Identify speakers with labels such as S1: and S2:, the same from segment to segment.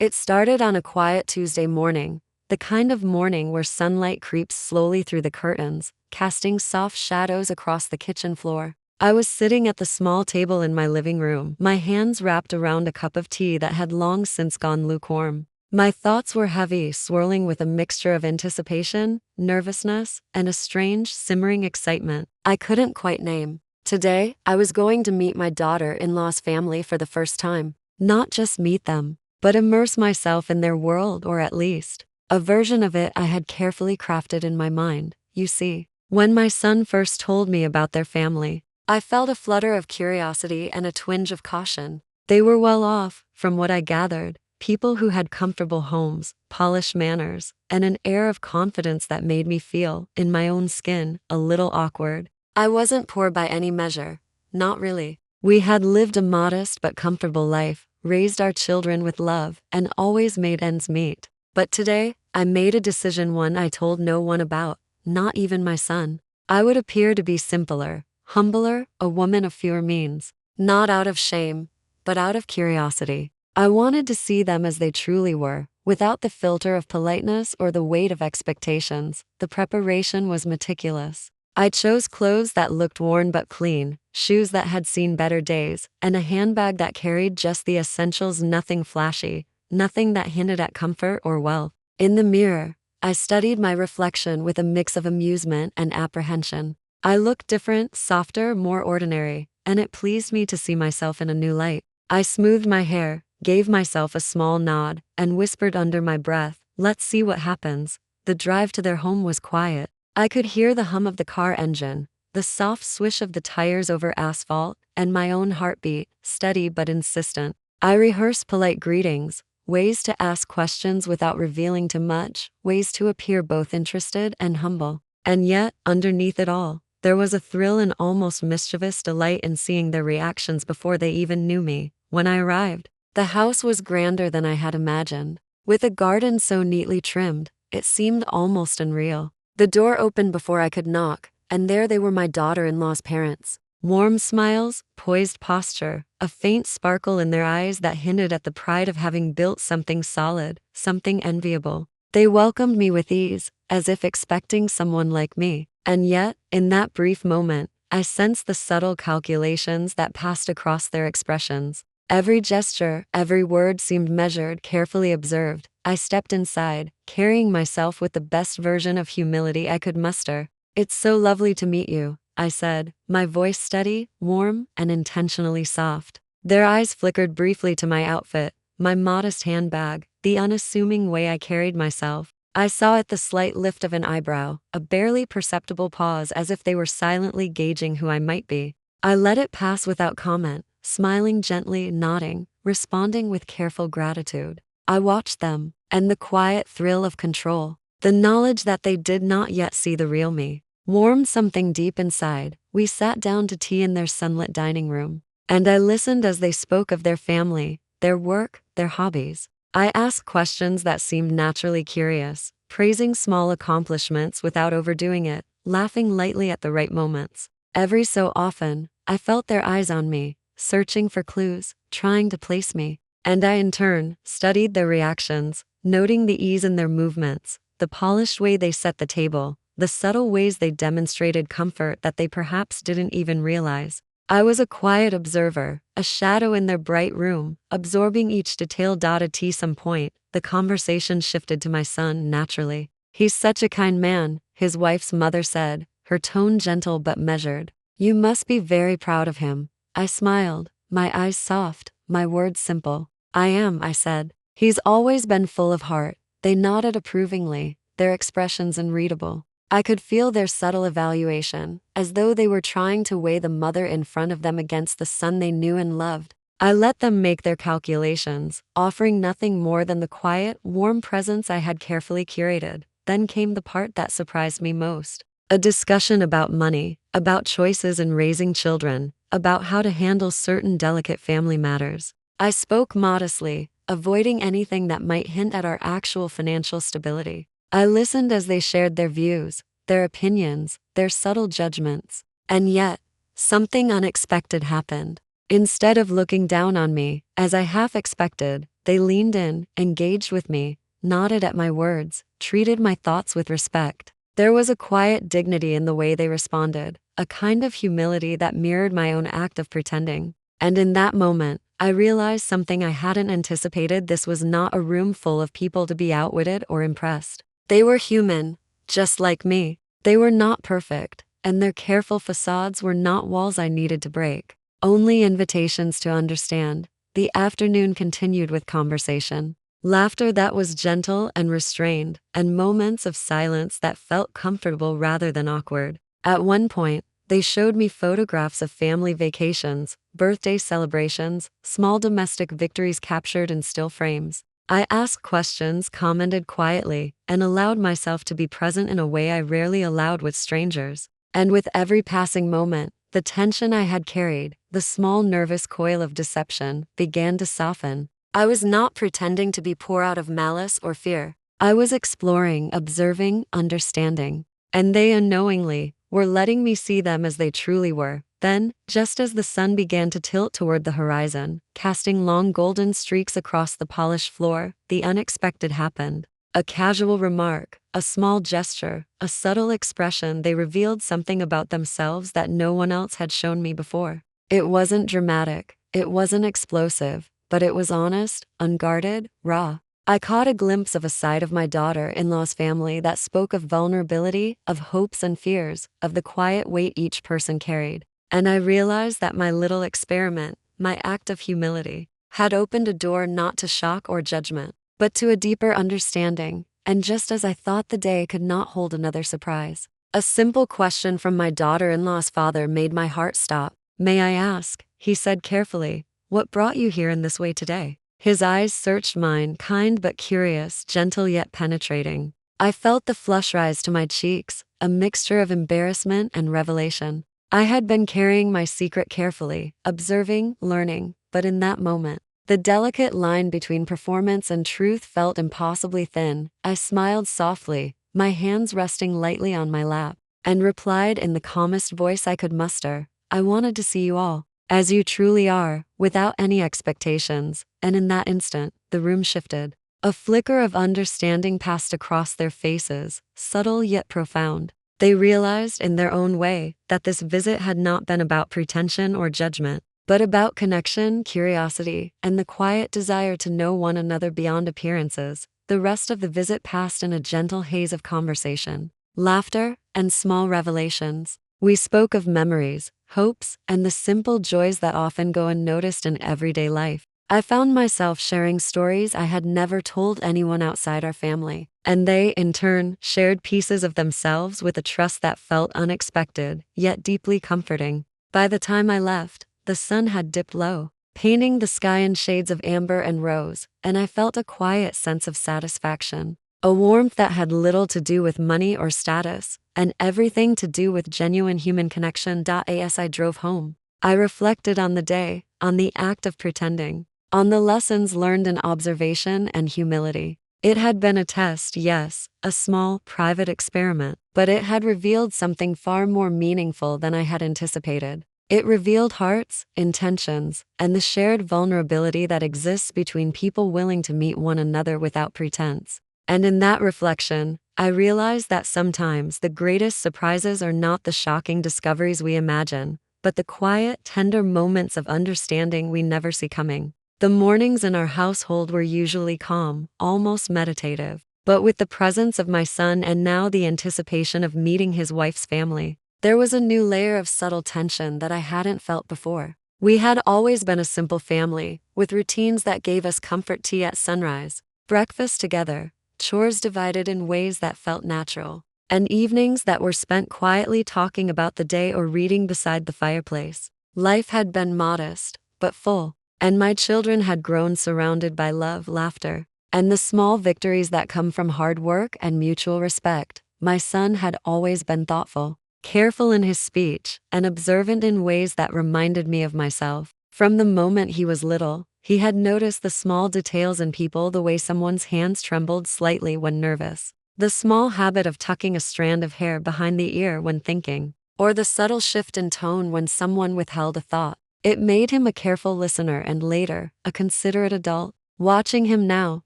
S1: It started on a quiet Tuesday morning, the kind of morning where sunlight creeps slowly through the curtains, casting soft shadows across the kitchen floor. I was sitting at the small table in my living room, my hands wrapped around a cup of tea that had long since gone lukewarm. My thoughts were heavy, swirling with a mixture of anticipation, nervousness, and a strange, simmering excitement I couldn't quite name. Today, I was going to meet my daughter-in-law's family for the first time. Not just meet them, but immerse myself in their world, or at least a version of it I had carefully crafted in my mind. You see, when my son first told me about their family, I felt a flutter of curiosity and a twinge of caution. They were well off, from what I gathered, people who had comfortable homes, polished manners, and an air of confidence that made me feel, in my own skin, a little awkward. I wasn't poor by any measure. Not really. We had lived a modest but comfortable life, raised our children with love, and always made ends meet. But today, I made a decision, one I told no one about, not even my son. I would appear to be simpler, humbler, a woman of fewer means. Not out of shame, but out of curiosity. I wanted to see them as they truly were, without the filter of politeness or the weight of expectations. The preparation was meticulous. I chose clothes that looked worn but clean, shoes that had seen better days, and a handbag that carried just the essentials, nothing flashy, nothing that hinted at comfort or wealth. In the mirror, I studied my reflection with a mix of amusement and apprehension. I looked different, softer, more ordinary, and it pleased me to see myself in a new light. I smoothed my hair, gave myself a small nod, and whispered under my breath, "Let's see what happens." The drive to their home was quiet. I could hear the hum of the car engine, the soft swish of the tires over asphalt, and my own heartbeat, steady but insistent. I rehearsed polite greetings, ways to ask questions without revealing too much, ways to appear both interested and humble. And yet, underneath it all, there was a thrill and almost mischievous delight in seeing their reactions before they even knew me. When I arrived, the house was grander than I had imagined. With a garden so neatly trimmed, it seemed almost unreal. The door opened before I could knock, and there they were, my daughter-in-law's parents. Warm smiles, poised posture, a faint sparkle in their eyes that hinted at the pride of having built something solid, something enviable. They welcomed me with ease, as if expecting someone like me. And yet, in that brief moment, I sensed the subtle calculations that passed across their expressions. Every gesture, every word seemed measured, carefully observed. I stepped inside, carrying myself with the best version of humility I could muster. "It's so lovely to meet you," I said, my voice steady, warm, and intentionally soft. Their eyes flickered briefly to my outfit, my modest handbag, the unassuming way I carried myself. I saw it, the slight lift of an eyebrow, a barely perceptible pause, as if they were silently gauging who I might be. I let it pass without comment, smiling gently, nodding, responding with careful gratitude. I watched them, and the quiet thrill of control, the knowledge that they did not yet see the real me, warmed something deep inside. We sat down to tea in their sunlit dining room, and I listened as they spoke of their family, their work, their hobbies. I asked questions that seemed naturally curious, praising small accomplishments without overdoing it, laughing lightly at the right moments. Every so often, I felt their eyes on me, searching for clues, trying to place me. And I, in turn, studied their reactions, noting the ease in their movements, the polished way they set the table, the subtle ways they demonstrated comfort that they perhaps didn't even realize. I was a quiet observer, a shadow in their bright room, absorbing each detail. At some point, the conversation shifted to my son naturally. "He's such a kind man," his wife's mother said, her tone gentle but measured. "You must be very proud of him." I smiled, my eyes soft, my words simple. "I am," I said. "He's always been full of heart." They nodded approvingly, their expressions unreadable. I could feel their subtle evaluation, as though they were trying to weigh the mother in front of them against the son they knew and loved. I let them make their calculations, offering nothing more than the quiet, warm presence I had carefully curated. Then came the part that surprised me most. A discussion about money, about choices in raising children, about how to handle certain delicate family matters. I spoke modestly, avoiding anything that might hint at our actual financial stability. I listened as they shared their views, their opinions, their subtle judgments. And yet, something unexpected happened. Instead of looking down on me, as I half expected, they leaned in, engaged with me, nodded at my words, treated my thoughts with respect. There was a quiet dignity in the way they responded, a kind of humility that mirrored my own act of pretending. And in that moment, I realized something I hadn't anticipated. This was not a room full of people to be outwitted or impressed. They were human, just like me. They were not perfect, and their careful facades were not walls I needed to break, only invitations to understand. The afternoon continued with conversation, laughter that was gentle and restrained, and moments of silence that felt comfortable rather than awkward. At one point, they showed me photographs of family vacations, birthday celebrations, small domestic victories captured in still frames. I asked questions, commented quietly, and allowed myself to be present in a way I rarely allowed with strangers. And with every passing moment, the tension I had carried, the small nervous coil of deception, began to soften. I was not pretending to be poor out of malice or fear. I was exploring, observing, understanding. And they unknowingly were letting me see them as they truly were. Then, just as the sun began to tilt toward the horizon, casting long golden streaks across the polished floor, the unexpected happened. A casual remark, a small gesture, a subtle expression, they revealed something about themselves that no one else had shown me before. It wasn't dramatic, it wasn't explosive, but it was honest, unguarded, raw. I caught a glimpse of a side of my daughter-in-law's family that spoke of vulnerability, of hopes and fears, of the quiet weight each person carried. And I realized that my little experiment, my act of humility, had opened a door not to shock or judgment, but to a deeper understanding. And just as I thought the day could not hold another surprise, a simple question from my daughter-in-law's father made my heart stop. "May I ask," he said carefully, "what brought you here in this way today?" His eyes searched mine, kind but curious, gentle yet penetrating. I felt the flush rise to my cheeks, a mixture of embarrassment and revelation. I had been carrying my secret carefully, observing, learning, but in that moment, the delicate line between performance and truth felt impossibly thin. I smiled softly, my hands resting lightly on my lap, and replied in the calmest voice I could muster, "I wanted to see you all, as you truly are, without any expectations." And in that instant, the room shifted. A flicker of understanding passed across their faces, subtle yet profound. They realized in their own way that this visit had not been about pretension or judgment, but about connection, curiosity, and the quiet desire to know one another beyond appearances. The rest of the visit passed in a gentle haze of conversation, laughter, and small revelations. We spoke of memories, hopes, and the simple joys that often go unnoticed in everyday life. I found myself sharing stories I had never told anyone outside our family, and they, in turn, shared pieces of themselves with a trust that felt unexpected, yet deeply comforting. By the time I left, the sun had dipped low, painting the sky in shades of amber and rose, and I felt a quiet sense of satisfaction, a warmth that had little to do with money or status, and everything to do with genuine human connection. As I drove home, I reflected on the day, on the act of pretending, on the lessons learned in observation and humility. It had been a test, yes, a small, private experiment, but it had revealed something far more meaningful than I had anticipated. It revealed hearts, intentions, and the shared vulnerability that exists between people willing to meet one another without pretense. And in that reflection, I realized that sometimes the greatest surprises are not the shocking discoveries we imagine, but the quiet, tender moments of understanding we never see coming. The mornings in our household were usually calm, almost meditative, but with the presence of my son and now the anticipation of meeting his wife's family, there was a new layer of subtle tension that I hadn't felt before. We had always been a simple family, with routines that gave us comfort: tea at sunrise, breakfast together, chores divided in ways that felt natural, and evenings that were spent quietly talking about the day or reading beside the fireplace. Life had been modest, but full, and my children had grown surrounded by love, laughter, and the small victories that come from hard work and mutual respect. My son had always been thoughtful, careful in his speech, and observant in ways that reminded me of myself. From the moment he was little, he had noticed the small details in people: the way someone's hands trembled slightly when nervous, the small habit of tucking a strand of hair behind the ear when thinking, or the subtle shift in tone when someone withheld a thought. It made him a careful listener and later, a considerate adult. Watching him now,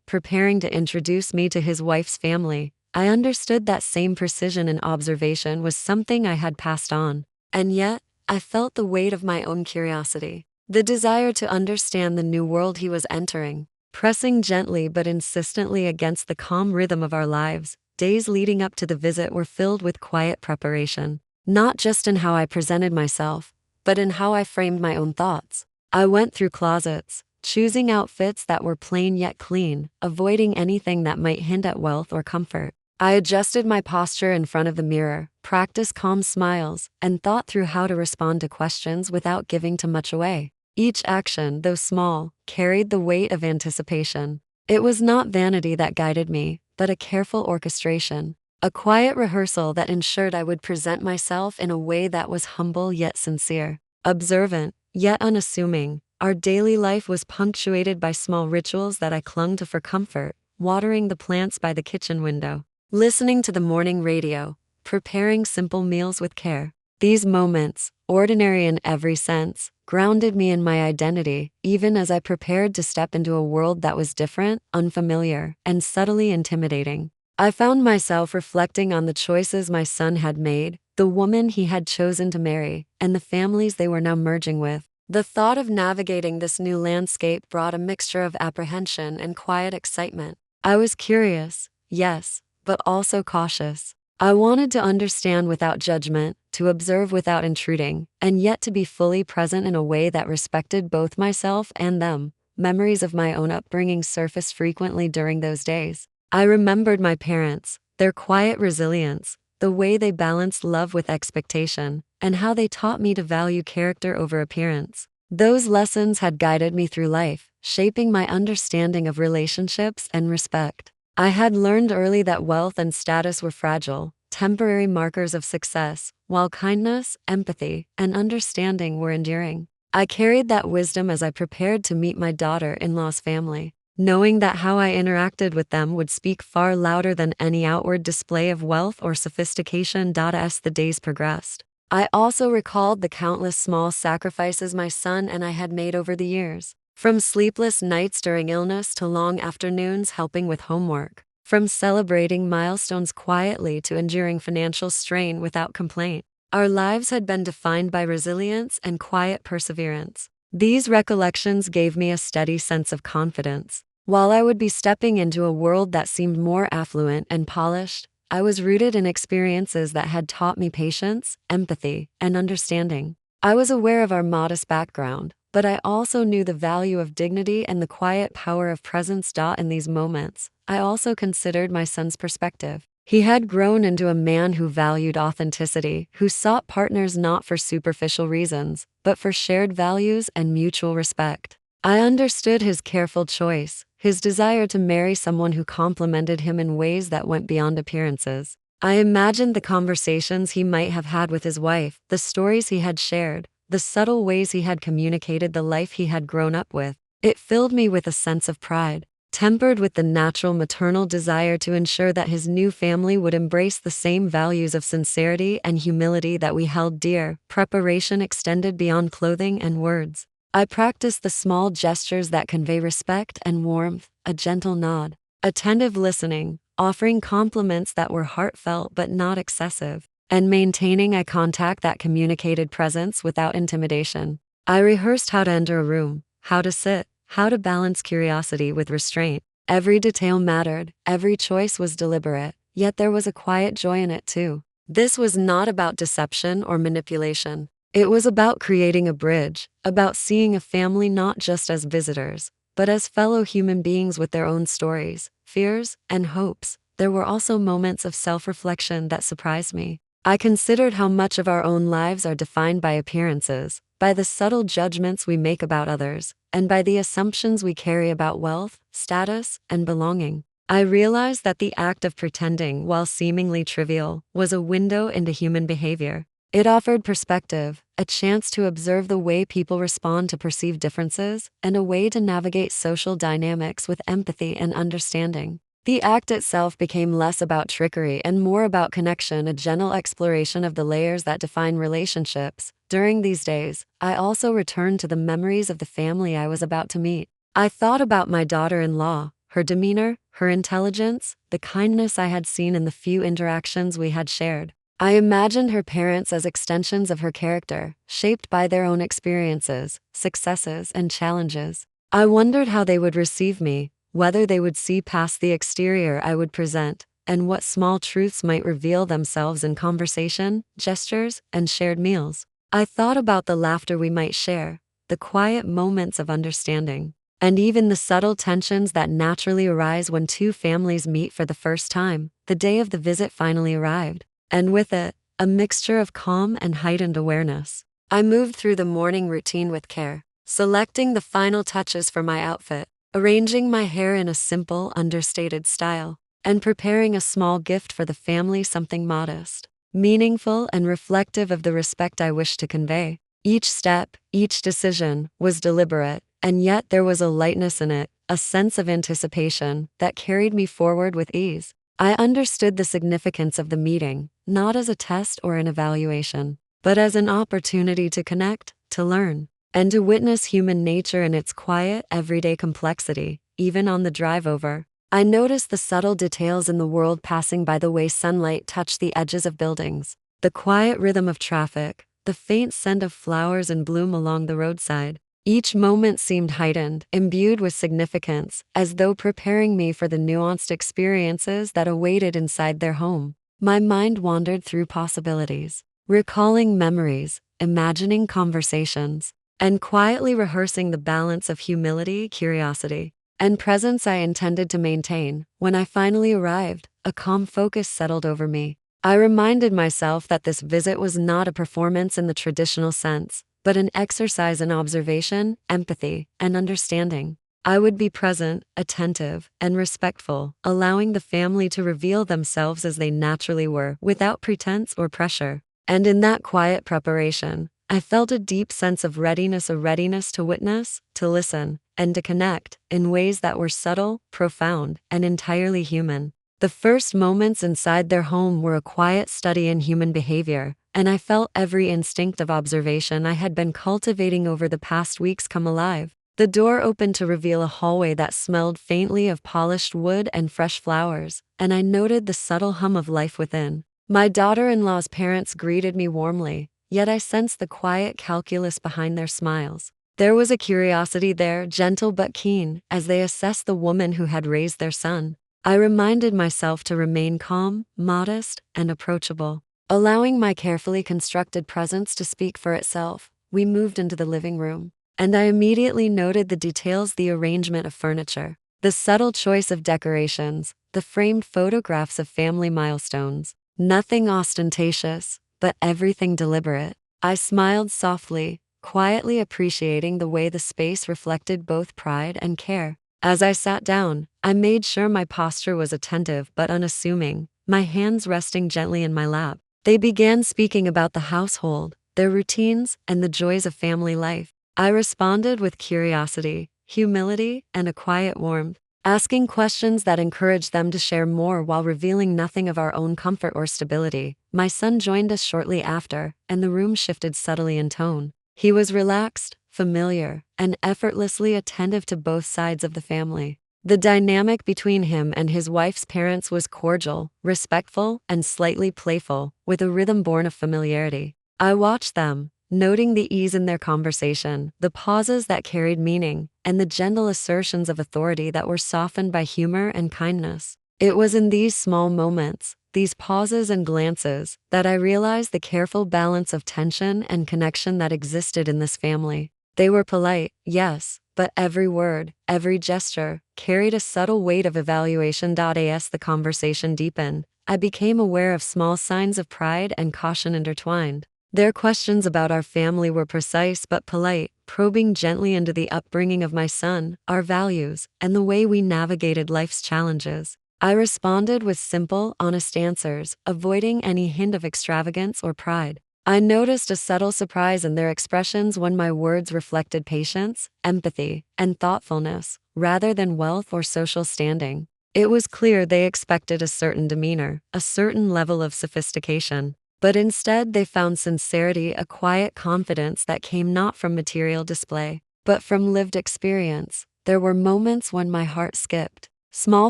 S1: preparing to introduce me to his wife's family, I understood that same precision in observation was something I had passed on. And yet, I felt the weight of my own curiosity, the desire to understand the new world he was entering, pressing gently but insistently against the calm rhythm of our lives. Days leading up to the visit were filled with quiet preparation, not just in how I presented myself, but in how I framed my own thoughts. I went through closets, choosing outfits that were plain yet clean, avoiding anything that might hint at wealth or comfort. I adjusted my posture in front of the mirror, practiced calm smiles, and thought through how to respond to questions without giving too much away. Each action, though small, carried the weight of anticipation. It was not vanity that guided me, but a careful orchestration, a quiet rehearsal that ensured I would present myself in a way that was humble yet sincere, observant, yet unassuming. Our daily life was punctuated by small rituals that I clung to for comfort, watering the plants by the kitchen window, listening to the morning radio, preparing simple meals with care. These moments, ordinary in every sense, grounded me in my identity, even as I prepared to step into a world that was different, unfamiliar, and subtly intimidating. I found myself reflecting on the choices my son had made, the woman he had chosen to marry, and the families they were now merging with. The thought of navigating this new landscape brought a mixture of apprehension and quiet excitement. I was curious, yes, but also cautious. I wanted to understand without judgment, to observe without intruding, and yet to be fully present in a way that respected both myself and them. Memories of my own upbringing surfaced frequently during those days. I remembered my parents, their quiet resilience, the way they balanced love with expectation, and how they taught me to value character over appearance. Those lessons had guided me through life, shaping my understanding of relationships and respect. I had learned early that wealth and status were fragile, temporary markers of success, while kindness, empathy, and understanding were enduring. I carried that wisdom as I prepared to meet my daughter-in-law's family, knowing that how I interacted with them would speak far louder than any outward display of wealth or sophistication. As the days progressed, I also recalled the countless small sacrifices my son and I had made over the years. From sleepless nights during illness to long afternoons helping with homework, from celebrating milestones quietly to enduring financial strain without complaint, our lives had been defined by resilience and quiet perseverance. These recollections gave me a steady sense of confidence. While I would be stepping into a world that seemed more affluent and polished, I was rooted in experiences that had taught me patience, empathy, and understanding. I was aware of our modest background, but I also knew the value of dignity and the quiet power of presence. In these moments, I also considered my son's perspective. He had grown into a man who valued authenticity, who sought partners not for superficial reasons, but for shared values and mutual respect. I understood his careful choice, his desire to marry someone who complemented him in ways that went beyond appearances. I imagined the conversations he might have had with his wife, the stories he had shared, the subtle ways he had communicated the life he had grown up with. It filled me with a sense of pride, tempered with the natural maternal desire to ensure that his new family would embrace the same values of sincerity and humility that we held dear. Preparation extended beyond clothing and words. I practiced the small gestures that convey respect and warmth, a gentle nod, attentive listening, offering compliments that were heartfelt but not excessive, and maintaining eye contact that communicated presence without intimidation. I rehearsed how to enter a room, how to sit, how to balance curiosity with restraint. Every detail mattered, every choice was deliberate, yet there was a quiet joy in it too. This was not about deception or manipulation. It was about creating a bridge, about seeing a family not just as visitors, but as fellow human beings with their own stories, fears, and hopes. There were also moments of self-reflection that surprised me. I considered how much of our own lives are defined by appearances, by the subtle judgments we make about others, and by the assumptions we carry about wealth, status, and belonging. I realized that the act of pretending, while seemingly trivial, was a window into human behavior. It offered perspective, a chance to observe the way people respond to perceived differences, and a way to navigate social dynamics with empathy and understanding. The act itself became less about trickery and more about connection, a gentle exploration of the layers that define relationships, During these days, I also returned to the memories of the family I was about to meet. I thought about my daughter-in-law, her demeanor, her intelligence, the kindness I had seen in the few interactions we had shared. I imagined her parents as extensions of her character, shaped by their own experiences, successes, and challenges. I wondered how they would receive me, whether they would see past the exterior I would present, and what small truths might reveal themselves in conversation, gestures, and shared meals. I thought about the laughter we might share, the quiet moments of understanding, and even the subtle tensions that naturally arise when two families meet for the first time. The day of the visit finally arrived, and with it, a mixture of calm and heightened awareness. I moved through the morning routine with care, selecting the final touches for my outfit, arranging my hair in a simple, understated style, and preparing a small gift for the family, something modest, meaningful, and reflective of the respect I wished to convey. Each step, each decision, was deliberate, and yet there was a lightness in it, a sense of anticipation, that carried me forward with ease. I understood the significance of the meeting, not as a test or an evaluation, but as an opportunity to connect, to learn, and to witness human nature in its quiet, everyday complexity. Even on the drive over, I noticed the subtle details in the world passing by, the way sunlight touched the edges of buildings, the quiet rhythm of traffic, the faint scent of flowers in bloom along the roadside. Each moment seemed heightened, imbued with significance, as though preparing me for the nuanced experiences that awaited inside their home. My mind wandered through possibilities, recalling memories, imagining conversations, and quietly rehearsing the balance of humility, curiosity, and presence I intended to maintain. When I finally arrived, a calm focus settled over me. I reminded myself that this visit was not a performance in the traditional sense, but an exercise in observation, empathy, and understanding. I would be present, attentive, and respectful, allowing the family to reveal themselves as they naturally were, without pretense or pressure. And in that quiet preparation, I felt a deep sense of readiness, a readiness to witness, to listen, and to connect, in ways that were subtle, profound, and entirely human. The first moments inside their home were a quiet study in human behavior, and I felt every instinct of observation I had been cultivating over the past weeks come alive. The door opened to reveal a hallway that smelled faintly of polished wood and fresh flowers, and I noted the subtle hum of life within. My daughter-in-law's parents greeted me warmly, yet I sensed the quiet calculus behind their smiles. There was a curiosity there, gentle but keen, as they assessed the woman who had raised their son. I reminded myself to remain calm, modest, and approachable, allowing my carefully constructed presence to speak for itself. We moved into the living room, and I immediately noted the details: the arrangement of furniture, the subtle choice of decorations, the framed photographs of family milestones. Nothing ostentatious, but everything deliberate. I smiled softly, quietly appreciating the way the space reflected both pride and care. As I sat down, I made sure my posture was attentive but unassuming, my hands resting gently in my lap. They began speaking about the household, their routines, and the joys of family life. I responded with curiosity, humility, and a quiet warmth, asking questions that encouraged them to share more while revealing nothing of our own comfort or stability. My son joined us shortly after, and the room shifted subtly in tone. He was relaxed, familiar, and effortlessly attentive to both sides of the family. The dynamic between him and his wife's parents was cordial, respectful, and slightly playful, with a rhythm born of familiarity. I watched them, noting the ease in their conversation, the pauses that carried meaning, and the gentle assertions of authority that were softened by humor and kindness. It was in these small moments, these pauses and glances, that I realized the careful balance of tension and connection that existed in this family. They were polite, yes, but every word, every gesture, carried a subtle weight of evaluation. As the conversation deepened, I became aware of small signs of pride and caution intertwined. Their questions about our family were precise but polite, probing gently into the upbringing of my son, our values, and the way we navigated life's challenges. I responded with simple, honest answers, avoiding any hint of extravagance or pride. I noticed a subtle surprise in their expressions when my words reflected patience, empathy, and thoughtfulness, rather than wealth or social standing. It was clear they expected a certain demeanor, a certain level of sophistication. But instead, they found sincerity, a quiet confidence that came not from material display, but from lived experience. There were moments when my heart skipped, small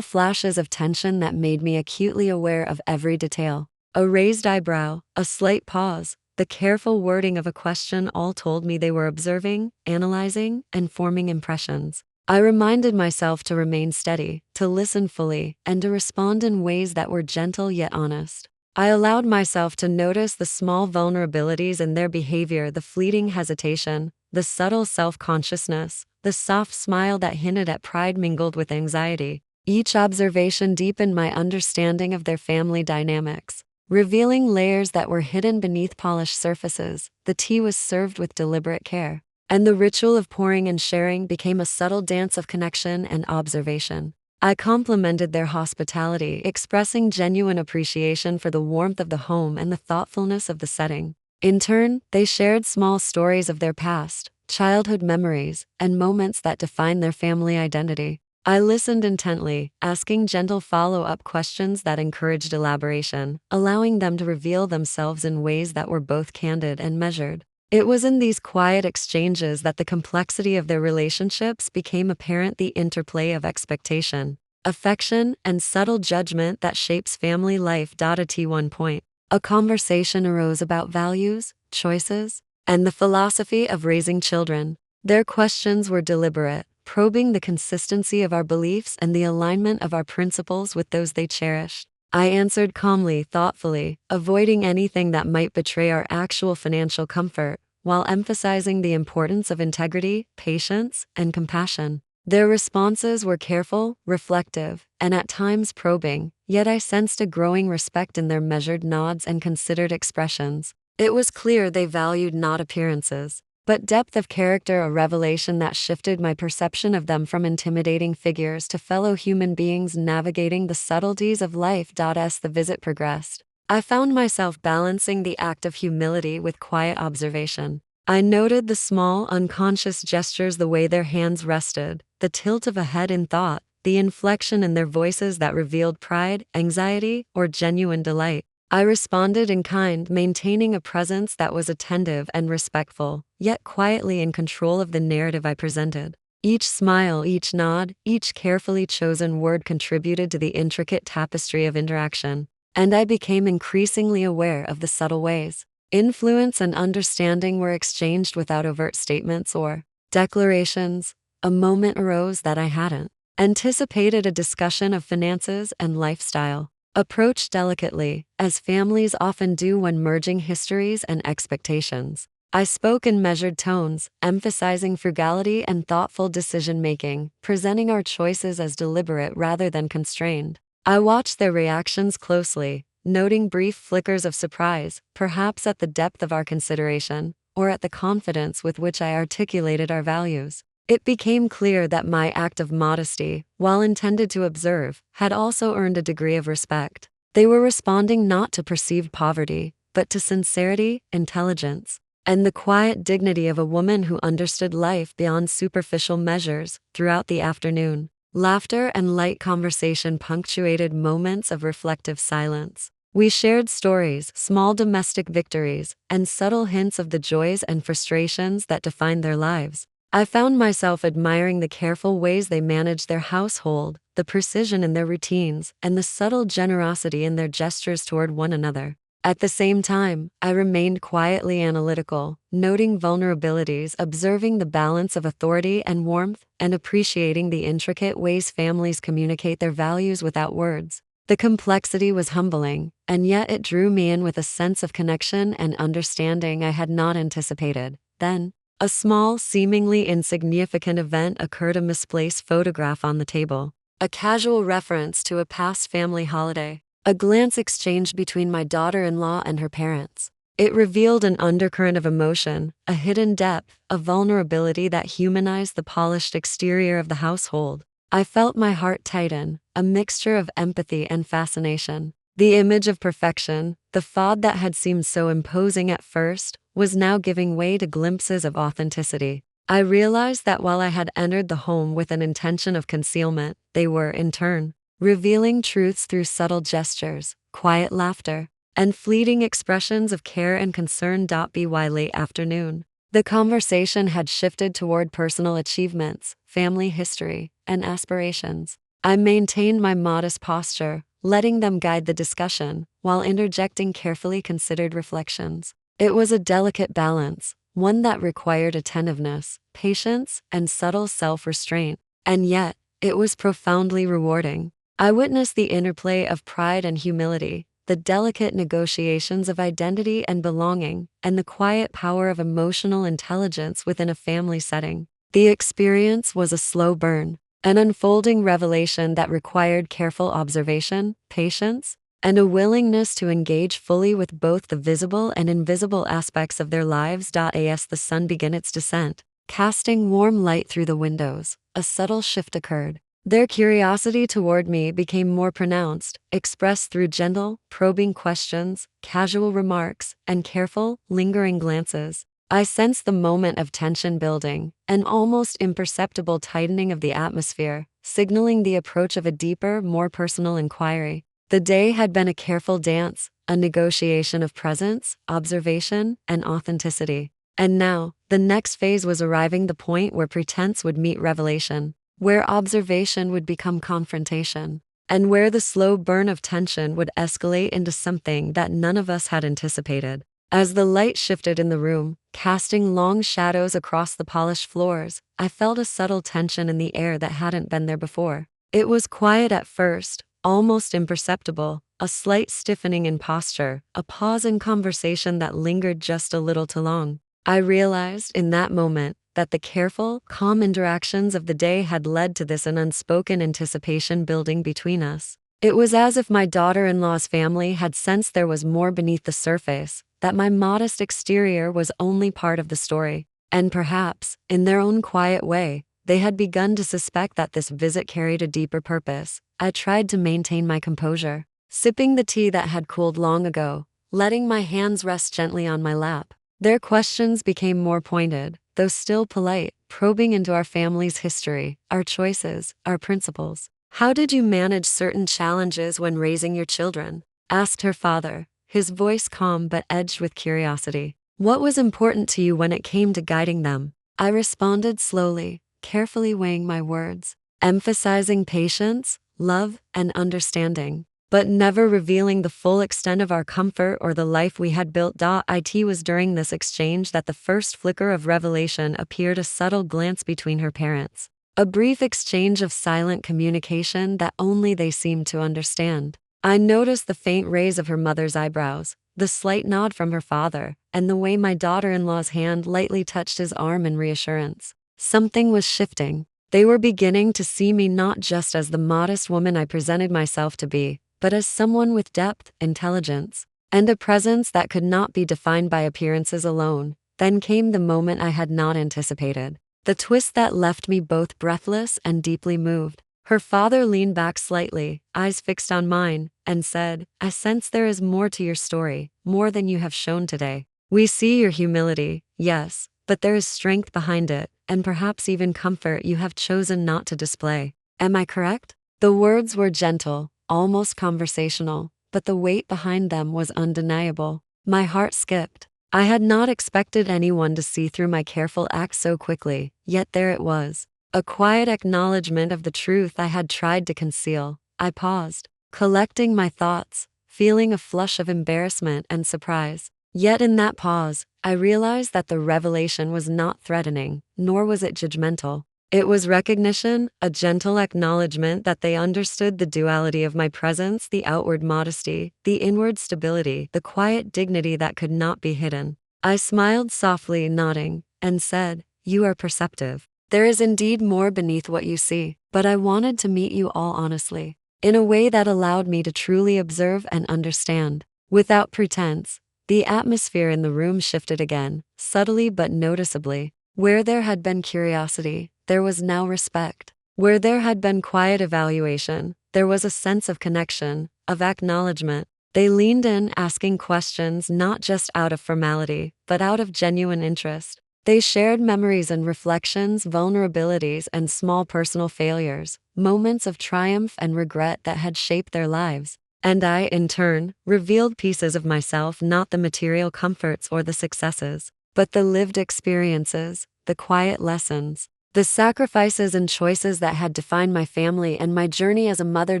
S1: flashes of tension that made me acutely aware of every detail. A raised eyebrow, a slight pause, the careful wording of a question all told me they were observing, analyzing, and forming impressions. I reminded myself to remain steady, to listen fully, and to respond in ways that were gentle yet honest. I allowed myself to notice the small vulnerabilities in their behavior, the fleeting hesitation, the subtle self-consciousness, the soft smile that hinted at pride mingled with anxiety. Each observation deepened my understanding of their family dynamics, revealing layers that were hidden beneath polished surfaces. The tea was served with deliberate care, and the ritual of pouring and sharing became a subtle dance of connection and observation. I complimented their hospitality, expressing genuine appreciation for the warmth of the home and the thoughtfulness of the setting. In turn, they shared small stories of their past, childhood memories, and moments that defined their family identity. I listened intently, asking gentle follow-up questions that encouraged elaboration, allowing them to reveal themselves in ways that were both candid and measured. It was in these quiet exchanges that the complexity of their relationships became apparent, the interplay of expectation, affection, and subtle judgment that shapes family life. At one point, a conversation arose about values, choices, and the philosophy of raising children. Their questions were deliberate, probing the consistency of our beliefs and the alignment of our principles with those they cherished. I answered calmly, thoughtfully, avoiding anything that might betray our actual financial comfort, while emphasizing the importance of integrity, patience, and compassion. Their responses were careful, reflective, and at times probing, yet I sensed a growing respect in their measured nods and considered expressions. It was clear they valued not appearances, but depth of character, a revelation that shifted my perception of them from intimidating figures to fellow human beings navigating the subtleties of life. As the visit progressed, I found myself balancing the act of humility with quiet observation. I noted the small, unconscious gestures, the way their hands rested, the tilt of a head in thought, the inflection in their voices that revealed pride, anxiety, or genuine delight. I responded in kind, maintaining a presence that was attentive and respectful, yet quietly in control of the narrative I presented. Each smile, each nod, each carefully chosen word contributed to the intricate tapestry of interaction, and I became increasingly aware of the subtle ways influence and understanding were exchanged without overt statements or declarations. A moment arose that I hadn't anticipated, a discussion of finances and lifestyle, approached delicately, as families often do when merging histories and expectations. I spoke in measured tones, emphasizing frugality and thoughtful decision-making, presenting our choices as deliberate rather than constrained. I watched their reactions closely, noting brief flickers of surprise, perhaps at the depth of our consideration, or at the confidence with which I articulated our values. It became clear that my act of modesty, while intended to observe, had also earned a degree of respect. They were responding not to perceived poverty, but to sincerity, intelligence, and the quiet dignity of a woman who understood life beyond superficial measures. Throughout the afternoon, laughter and light conversation punctuated moments of reflective silence. We shared stories, small domestic victories, and subtle hints of the joys and frustrations that defined their lives. I found myself admiring the careful ways they managed their household, the precision in their routines, and the subtle generosity in their gestures toward one another. At the same time, I remained quietly analytical, noting vulnerabilities, observing the balance of authority and warmth, and appreciating the intricate ways families communicate their values without words. The complexity was humbling, and yet it drew me in with a sense of connection and understanding I had not anticipated. Then, a small, seemingly insignificant event occurred, a misplaced photograph on the table, a casual reference to a past family holiday, a glance exchanged between my daughter-in-law and her parents. It revealed an undercurrent of emotion, a hidden depth, a vulnerability that humanized the polished exterior of the household. I felt my heart tighten, a mixture of empathy and fascination. The image of perfection, the facade that had seemed so imposing at first, was now giving way to glimpses of authenticity. I realized that while I had entered the home with an intention of concealment, they were, in turn, revealing truths through subtle gestures, quiet laughter, and fleeting expressions of care and concern. By late afternoon, the conversation had shifted toward personal achievements, family history, and aspirations. I maintained my modest posture, letting them guide the discussion, while interjecting carefully considered reflections. It was a delicate balance, one that required attentiveness, patience, and subtle self-restraint. And yet, it was profoundly rewarding. I witnessed the interplay of pride and humility, the delicate negotiations of identity and belonging, and the quiet power of emotional intelligence within a family setting. The experience was a slow burn, an unfolding revelation that required careful observation, patience, and a willingness to engage fully with both the visible and invisible aspects of their lives. As the sun began its descent, casting warm light through the windows, a subtle shift occurred. Their curiosity toward me became more pronounced, expressed through gentle, probing questions, casual remarks, and careful, lingering glances. I sensed the moment of tension building, an almost imperceptible tightening of the atmosphere, signaling the approach of a deeper, more personal inquiry. The day had been a careful dance, a negotiation of presence, observation, and authenticity. And now, the next phase was arriving, the point where pretense would meet revelation, where observation would become confrontation, and where the slow burn of tension would escalate into something that none of us had anticipated. As the light shifted in the room, casting long shadows across the polished floors, I felt a subtle tension in the air that hadn't been there before. It was quiet at first, almost imperceptible, a slight stiffening in posture, a pause in conversation that lingered just a little too long. I realized in that moment that the careful, calm interactions of the day had led to this an unspoken anticipation building between us. It was as if my daughter-in-law's family had sensed there was more beneath the surface, that my modest exterior was only part of the story, and perhaps, in their own quiet way, they had begun to suspect that this visit carried a deeper purpose. I tried to maintain my composure, sipping the tea that had cooled long ago, letting my hands rest gently on my lap. Their questions became more pointed, though still polite, probing into our family's history, our choices, our principles. "How did you manage certain challenges when raising your children?" asked her father, his voice calm but edged with curiosity. "What was important to you when it came to guiding them?" I responded slowly, carefully weighing my words, emphasizing patience, love, and understanding, but never revealing the full extent of our comfort or the life we had built. It was during this exchange that the first flicker of revelation appeared, a subtle glance between her parents. A brief exchange of silent communication that only they seemed to understand. I noticed the faint raise of her mother's eyebrows, the slight nod from her father, and the way my daughter-in-law's hand lightly touched his arm in reassurance. Something was shifting. They were beginning to see me not just as the modest woman I presented myself to be, but as someone with depth, intelligence, and a presence that could not be defined by appearances alone. Then came the moment I had not anticipated, the twist that left me both breathless and deeply moved. Her father leaned back slightly, eyes fixed on mine, and said, "I sense there is more to your story, more than you have shown today. We see your humility, yes, but there is strength behind it, and perhaps even comfort you have chosen not to display. Am I correct?" The words were gentle, almost conversational, but the weight behind them was undeniable. My heart skipped. I had not expected anyone to see through my careful act so quickly, yet there it was, a quiet acknowledgement of the truth I had tried to conceal. I paused, collecting my thoughts, feeling a flush of embarrassment and surprise. Yet in that pause, I realized that the revelation was not threatening, nor was it judgmental. It was recognition, a gentle acknowledgement that they understood the duality of my presence, the outward modesty, the inward stability, the quiet dignity that could not be hidden. I smiled softly, nodding, and said, "You are perceptive. There is indeed more beneath what you see, but I wanted to meet you all honestly, in a way that allowed me to truly observe and understand, without pretense." The atmosphere in the room shifted again, subtly but noticeably. Where there had been curiosity, there was now respect. Where there had been quiet evaluation, there was a sense of connection, of acknowledgement. They leaned in, asking questions not just out of formality, but out of genuine interest. They shared memories and reflections, vulnerabilities and small personal failures, moments of triumph and regret that had shaped their lives. And I, in turn, revealed pieces of myself, not the material comforts or the successes, but the lived experiences, the quiet lessons, the sacrifices and choices that had defined my family and my journey as a mother.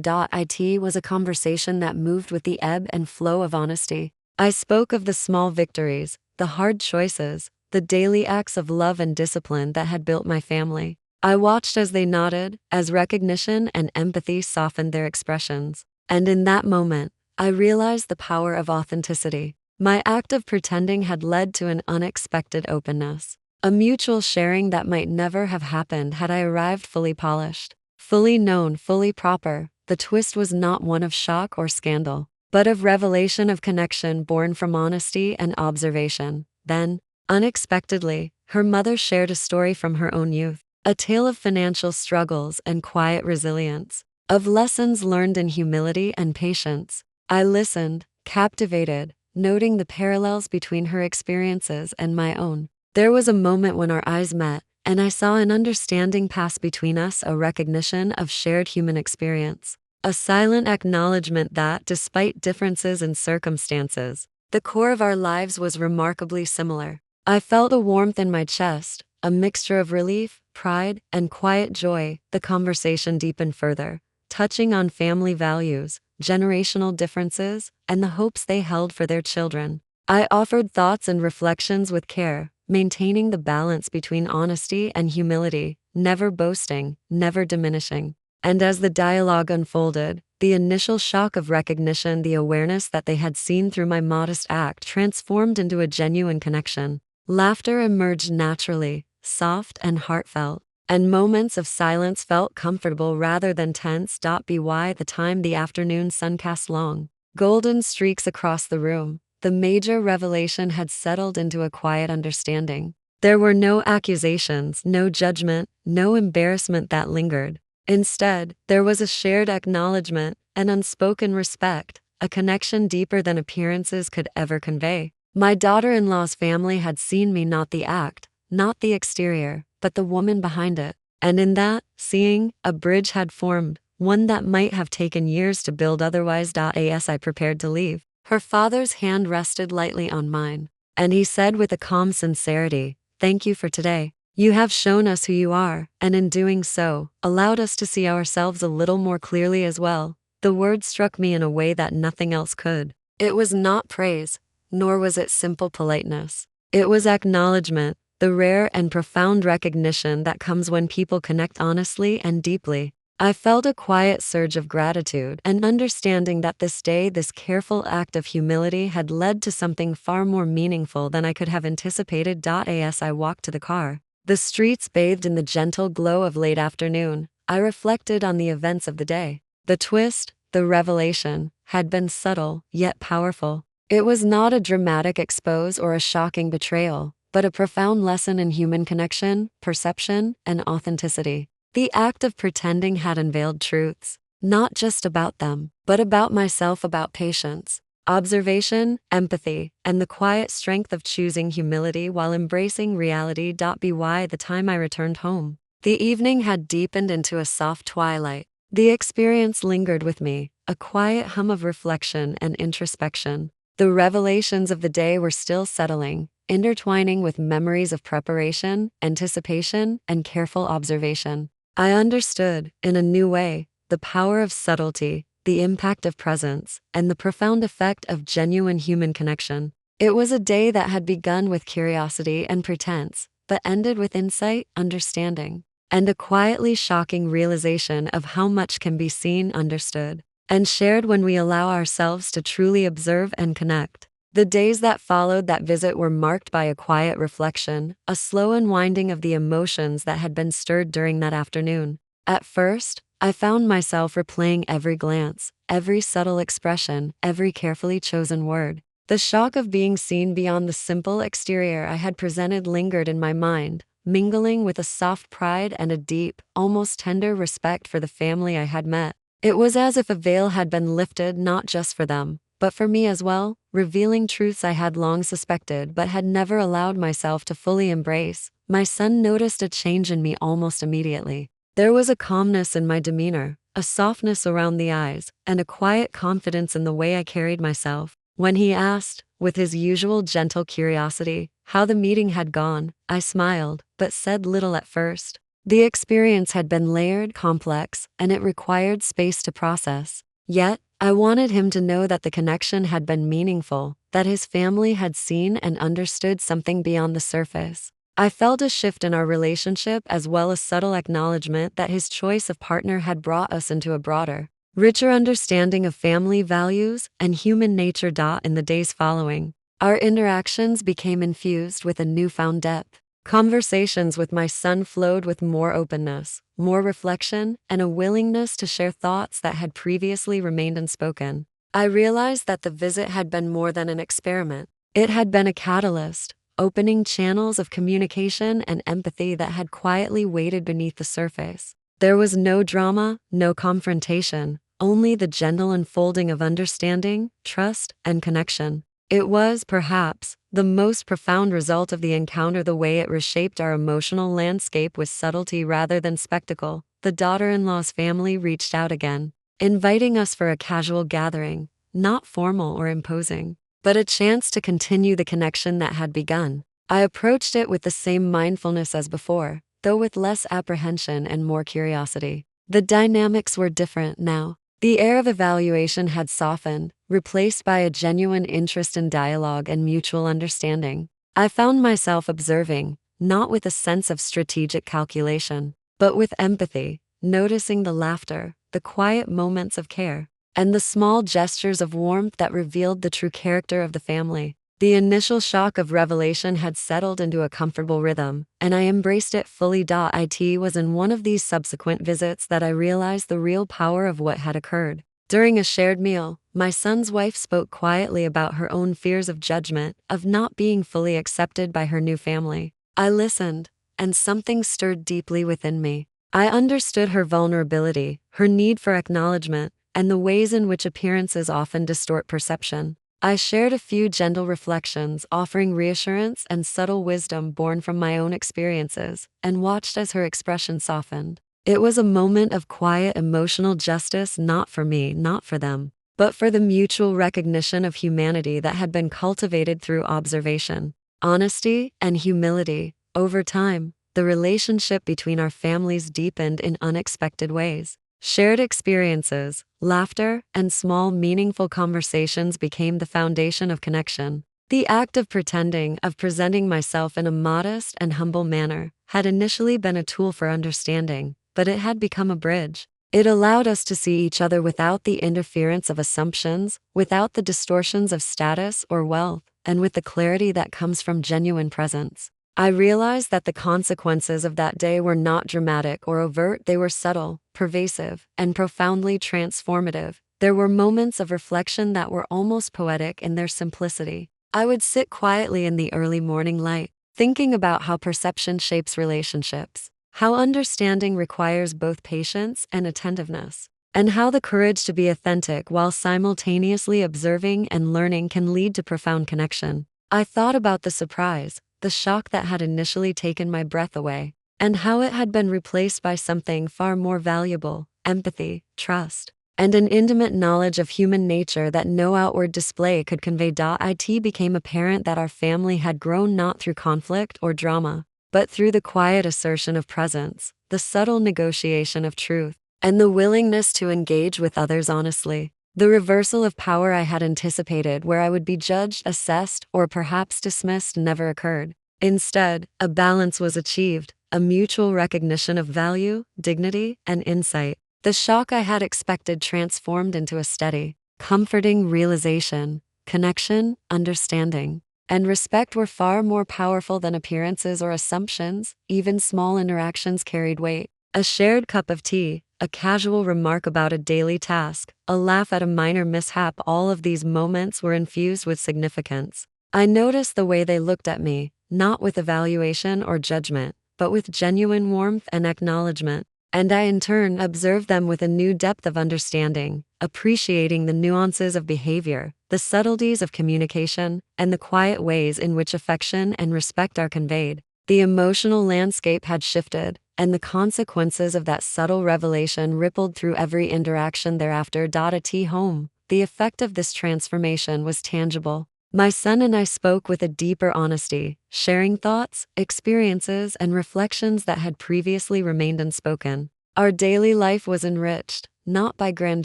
S1: It was a conversation that moved with the ebb and flow of honesty. I spoke of the small victories, the hard choices, the daily acts of love and discipline that had built my family. I watched as they nodded, as recognition and empathy softened their expressions. And in that moment, I realized the power of authenticity. My act of pretending had led to an unexpected openness, a mutual sharing that might never have happened had I arrived fully polished, fully known, fully proper. The twist was not one of shock or scandal, but of revelation, of connection born from honesty and observation. Then, unexpectedly, her mother shared a story from her own youth, a tale of financial struggles and quiet resilience, of lessons learned in humility and patience. I listened, captivated, noting the parallels between her experiences and my own. There was a moment when our eyes met, and I saw an understanding pass between us, a recognition of shared human experience, a silent acknowledgement that, despite differences in circumstances, the core of our lives was remarkably similar. I felt a warmth in my chest, a mixture of relief, pride, and quiet joy. The conversation deepened further, touching on family values, generational differences, and the hopes they held for their children. I offered thoughts and reflections with care, maintaining the balance between honesty and humility, never boasting, never diminishing. And as the dialogue unfolded, the initial shock of recognition, the awareness that they had seen through my modest act, transformed into a genuine connection. Laughter emerged naturally, soft and heartfelt, and moments of silence felt comfortable rather than tense. By the time the afternoon sun cast long, golden streaks across the room, the major revelation had settled into a quiet understanding. There were no accusations, no judgment, no embarrassment that lingered. Instead, there was a shared acknowledgement, an unspoken respect, a connection deeper than appearances could ever convey. My daughter-in-law's family had seen me, not the act, not the exterior, but the woman behind it. And in that seeing, a bridge had formed, one that might have taken years to build otherwise. As I prepared to leave, her father's hand rested lightly on mine, and he said with a calm sincerity, "Thank you for today. You have shown us who you are, and in doing so, allowed us to see ourselves a little more clearly as well." The words struck me in a way that nothing else could. It was not praise, nor was it simple politeness. It was acknowledgement, the rare and profound recognition that comes when people connect honestly and deeply. I felt a quiet surge of gratitude and understanding that this day, this careful act of humility had led to something far more meaningful than I could have anticipated. As I walked to the car, the streets bathed in the gentle glow of late afternoon, I reflected on the events of the day. The twist, the revelation, had been subtle, yet powerful. It was not a dramatic expose or a shocking betrayal, but a profound lesson in human connection, perception, and authenticity. The act of pretending had unveiled truths, not just about them, but about myself, about patience, observation, empathy, and the quiet strength of choosing humility while embracing reality. By the time I returned home, the evening had deepened into a soft twilight. The experience lingered with me, a quiet hum of reflection and introspection. The revelations of the day were still settling, intertwining with memories of preparation, anticipation, and careful observation. I understood, in a new way, the power of subtlety, the impact of presence, and the profound effect of genuine human connection. It was a day that had begun with curiosity and pretense, but ended with insight, understanding, and a quietly shocking realization of how much can be seen, understood, and shared when we allow ourselves to truly observe and connect. The days that followed that visit were marked by a quiet reflection, a slow unwinding of the emotions that had been stirred during that afternoon. At first, I found myself replaying every glance, every subtle expression, every carefully chosen word. The shock of being seen beyond the simple exterior I had presented lingered in my mind, mingling with a soft pride and a deep, almost tender respect for the family I had met. It was as if a veil had been lifted, not just for them, but for me as well, revealing truths I had long suspected but had never allowed myself to fully embrace. My son noticed a change in me almost immediately. There was a calmness in my demeanor, a softness around the eyes, and a quiet confidence in the way I carried myself. When he asked, with his usual gentle curiosity, how the meeting had gone, I smiled, but said little at first. The experience had been layered, complex, and it required space to process. Yet, I wanted him to know that the connection had been meaningful, that his family had seen and understood something beyond the surface. I felt a shift in our relationship as well as subtle acknowledgement that his choice of partner had brought us into a broader, richer understanding of family values and human nature. In the days following, our interactions became infused with a newfound depth. Conversations with my son flowed with more openness, more reflection, and a willingness to share thoughts that had previously remained unspoken. I realized that the visit had been more than an experiment. It had been a catalyst, opening channels of communication and empathy that had quietly waited beneath the surface. There was no drama, no confrontation, only the gentle unfolding of understanding, trust, and connection. It was, perhaps, the most profound result of the encounter, the way it reshaped our emotional landscape with subtlety rather than spectacle. The daughter-in-law's family reached out again, inviting us for a casual gathering, not formal or imposing, but a chance to continue the connection that had begun. I approached it with the same mindfulness as before, though with less apprehension and more curiosity. The dynamics were different now. The air of evaluation had softened, replaced by a genuine interest in dialogue and mutual understanding. I found myself observing, not with a sense of strategic calculation, but with empathy, noticing the laughter, the quiet moments of care, and the small gestures of warmth that revealed the true character of the family. The initial shock of revelation had settled into a comfortable rhythm, and I embraced it fully. It was in one of these subsequent visits that I realized the real power of what had occurred. During a shared meal, my son's wife spoke quietly about her own fears of judgment, of not being fully accepted by her new family. I listened, and something stirred deeply within me. I understood her vulnerability, her need for acknowledgement, and the ways in which appearances often distort perception. I shared a few gentle reflections, offering reassurance and subtle wisdom born from my own experiences, and watched as her expression softened. It was a moment of quiet emotional justice, not for me, not for them, but for the mutual recognition of humanity that had been cultivated through observation, honesty, and humility. Over time, the relationship between our families deepened in unexpected ways. Shared experiences, laughter, and small meaningful conversations became the foundation of connection. The act of presenting myself in a modest and humble manner, had initially been a tool for understanding, but it had become a bridge. It allowed us to see each other without the interference of assumptions, without the distortions of status or wealth, and with the clarity that comes from genuine presence. I realized that the consequences of that day were not dramatic or overt. They were subtle, pervasive, and profoundly transformative. There were moments of reflection that were almost poetic in their simplicity. I would sit quietly in the early morning light, thinking about how perception shapes relationships, how understanding requires both patience and attentiveness, and how the courage to be authentic while simultaneously observing and learning can lead to profound connection. I thought about the surprise, the shock that had initially taken my breath away, and how it had been replaced by something far more valuable: empathy, trust, and an intimate knowledge of human nature that no outward display could convey. It became apparent that our family had grown not through conflict or drama, but through the quiet assertion of presence, the subtle negotiation of truth, and the willingness to engage with others honestly. The reversal of power I had anticipated, where I would be judged, assessed, or perhaps dismissed, never occurred. Instead, a balance was achieved, a mutual recognition of value, dignity, and insight. The shock I had expected transformed into a steady, comforting realization. Connection, understanding, and respect were far more powerful than appearances or assumptions. Even small interactions carried weight. A shared cup of tea, a casual remark about a daily task, a laugh at a minor mishap, all of these moments were infused with significance. I noticed the way they looked at me, not with evaluation or judgment, but with genuine warmth and acknowledgement. And I in turn observed them with a new depth of understanding, appreciating the nuances of behavior, the subtleties of communication, and the quiet ways in which affection and respect are conveyed. The emotional landscape had shifted, and the consequences of that subtle revelation rippled through every interaction thereafter. At home, the effect of this transformation was tangible. My son and I spoke with a deeper honesty, sharing thoughts, experiences, and reflections that had previously remained unspoken. Our daily life was enriched, not by grand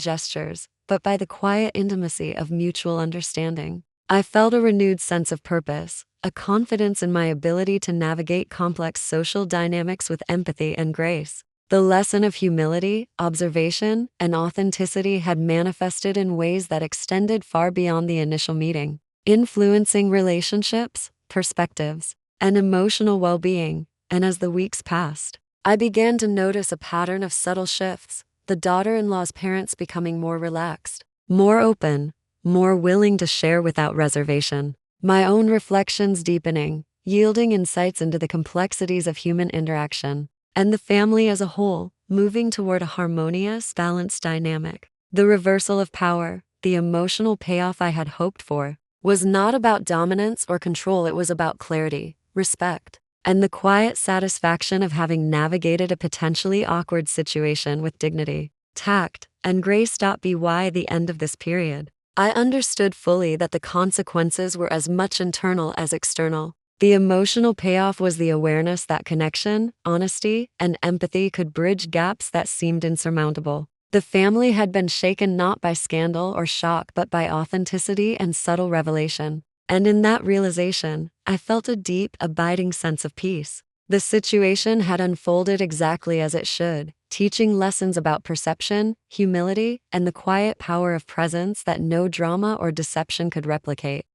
S1: gestures, but by the quiet intimacy of mutual understanding. I felt a renewed sense of purpose, a confidence in my ability to navigate complex social dynamics with empathy and grace. The lesson of humility, observation, and authenticity had manifested in ways that extended far beyond the initial meeting, influencing relationships, perspectives, and emotional well-being. And as the weeks passed, I began to notice a pattern of subtle shifts, the daughter-in-law's parents becoming more relaxed, more open, more willing to share without reservation. My own reflections deepening, yielding insights into the complexities of human interaction, and the family as a whole, moving toward a harmonious, balanced dynamic. The reversal of power, the emotional payoff I had hoped for, was not about dominance or control. It was about clarity, respect, and the quiet satisfaction of having navigated a potentially awkward situation with dignity, tact, and grace. By the end of this period, I understood fully that the consequences were as much internal as external. The emotional payoff was the awareness that connection, honesty, and empathy could bridge gaps that seemed insurmountable. The family had been shaken not by scandal or shock but by authenticity and subtle revelation. And in that realization, I felt a deep, abiding sense of peace. The situation had unfolded exactly as it should, teaching lessons about perception, humility, and the quiet power of presence that no drama or deception could replicate.